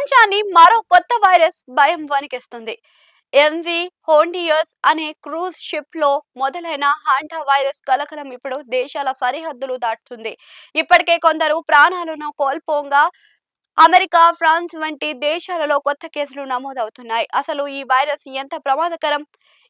ప్రపంచాన్ని మరో కొత్త వైరస్ భయం వణికిస్తుంది. ఎంవి హోండియర్స్ అనే క్రూజ్ షిప్ లో మొదలైన హాంటా వైరస్ కలకలం ఇప్పుడు దేశాల సరిహద్దులు దాటుతుంది. ఇప్పటికే కొందరు ప్రాణాలను కోల్పోగా అమెరికా, ఫ్రాన్స్ వంటి దేశాలలో కొత్త కేసులు నమోదవుతున్నాయి. అసలు ఈ వైరస్ ఎంత ప్రమాదకరం?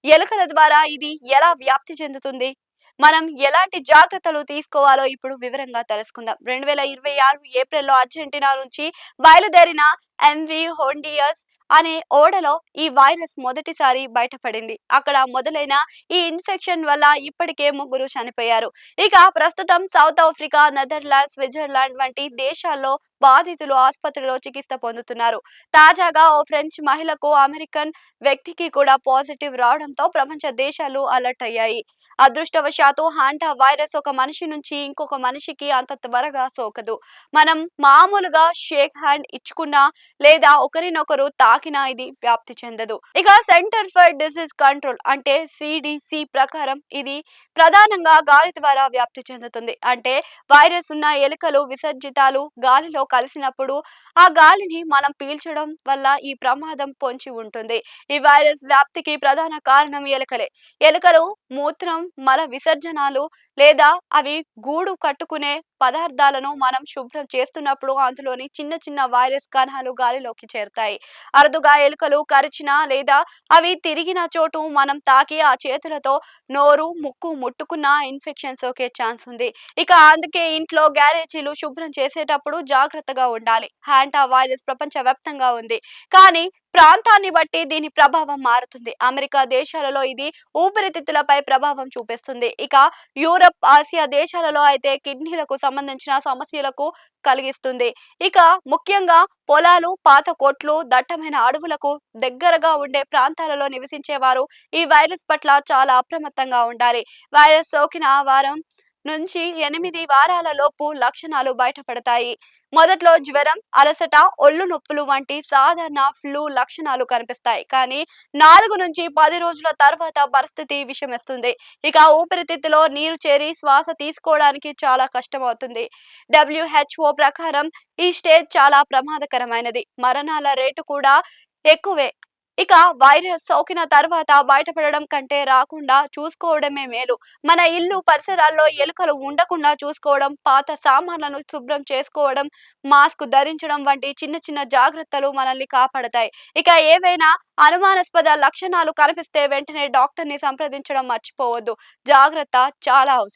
ఎలుకల ద్వారా ఇది ఎలా వ్యాప్తి చెందుతుంది? మనం ఎలాంటి జాగ్రత్తలు తీసుకోవాలో ఇప్పుడు వివరంగా తెలుసుకుందాం. 2026 ఏప్రిల్‌లో అర్జెంటీనా నుంచి బయలుదేరిన ఎంవి హోండియస్ అనే ఓడలో ఈ వైరస్ మొదటిసారి బయటపడింది. అక్కడ మొదలైన ఈ ఇన్ఫెక్షన్ వల్ల ఇప్పటికే ముగ్గురు చనిపోయారు. ఇక ప్రస్తుతం సౌత్ ఆఫ్రికా, నెదర్లాండ్స్, స్విట్జర్లాండ్ వంటి దేశాల్లో బాధితులు ఆసుపత్రిలో చికిత్స పొందుతున్నారు. తాజాగా ఓ ఫ్రెంచ్ మహిళకు, అమెరికన్ వ్యక్తికి కూడా పాజిటివ్ రావడంతో ప్రపంచ దేశాలు అలర్ట్ అయ్యాయి. అదృష్టవశాత్తు హాంటా వైరస్ ఒక మనిషి నుంచి ఇంకొక మనిషికి అంత త్వరగా సోకదు. మనం మామూలుగా షేక్ హ్యాండ్ ఇచ్చుకున్నా లేదా ఒకరినొకరు తాకినా ఇది వ్యాప్తి చెందదు. ఇక సెంటర్ ఫర్ డిసీజ్ కంట్రోల్ అంటే సిడిసి ప్రకారం ఇది ప్రధానంగా గాలి ద్వారా వ్యాప్తి చెందుతుంది. అంటే వైరస్ ఉన్న ఎలుకలు విసర్జితాలు గాలిలో కలిసినప్పుడు ఆ గాలిని మనం పీల్చడం వల్ల ఈ ప్రమాదం పొంచి ఉంటుంది. ఈ వైరస్ వ్యాప్తికి ప్రధాన కారణం ఎలుకలే. ఎలుకలు మూత్రం, మల విసర్జనాలు లేదా అవి గూడు కట్టుకునే పదార్థాలను మనం శుభ్రం చేస్తున్నప్పుడు అందులోని చిన్న చిన్న వైరస్ కణాలు గాలిలోకి చేరుతాయి. అరుదుగా ఎలుకలు కరిచినా లేదా అవి తిరిగిన చోటు మనం తాకి ఆ చేతులతో నోరు, ముక్కు ముట్టుకున్న ఇన్ఫెక్షన్ సోకే ఛాన్స్ ఉంది. ఇక అందుకే ఇంట్లో గ్యారేజీలు శుభ్రం చేసేటప్పుడు జాగ్రత్తగా ఉండాలి. హాంటా వైరస్ ప్రపంచవ్యాప్తంగా ఉంది. కానీ ప్రాంతాన్ని బట్టి దీని ప్రభావం మారుతుంది. అమెరికా దేశాలలో ఇది ఊపిరితిత్తులపై ప్రభావం చూపిస్తుంది. ఇక యూరప్, ఆసియా దేశాలలో అయితే కిడ్నీలకు సంబంధించిన సమస్యలకు కలిగిస్తుంది. ఇక ముఖ్యంగా పొలాలు, పాత కొట్లు, దట్టమైన అడవులకు దగ్గరగా ఉండే ప్రాంతాలలో నివసించే వారు ఈ వైరస్ పట్ల చాలా అప్రమత్తంగా ఉండాలి. వైరస్ సోకిన వారం నుంచి 8 వారాల లోపు లక్షణాలు బయటపడతాయి. మొదట్లో జ్వరం, అలసట, ఒళ్ళు నొప్పులు వంటి సాధారణ ఫ్లూ లక్షణాలు కనిపిస్తాయి. కానీ 4 నుంచి 10 రోజుల తర్వాత పరిస్థితి విషమిస్తుంది. ఇక ఊపిరితిత్తులో నీరు చేరి శ్వాస తీసుకోవడానికి చాలా కష్టమవుతుంది. WHO ప్రకారం ఈ స్టేజ్ చాలా ప్రమాదకరమైనది. మరణాల రేటు కూడా ఎక్కువే. ఇక వైరస్ సోకిన తర్వాత బయటపడడం కంటే రాకుండా చూసుకోవడమే మేలు. మన ఇల్లు పరిసరాల్లో ఎలుకలు ఉండకుండా చూసుకోవడం, పాత సామాన్లను శుభ్రం చేసుకోవడం, మాస్క్ ధరించడం వంటి చిన్న చిన్న జాగ్రత్తలు మనల్ని కాపాడతాయి. ఇక ఏవైనా అనుమానాస్పద లక్షణాలు కనిపిస్తే వెంటనే డాక్టర్ని సంప్రదించడం మర్చిపోవద్దు. జాగ్రత్త చాలా అవసరం.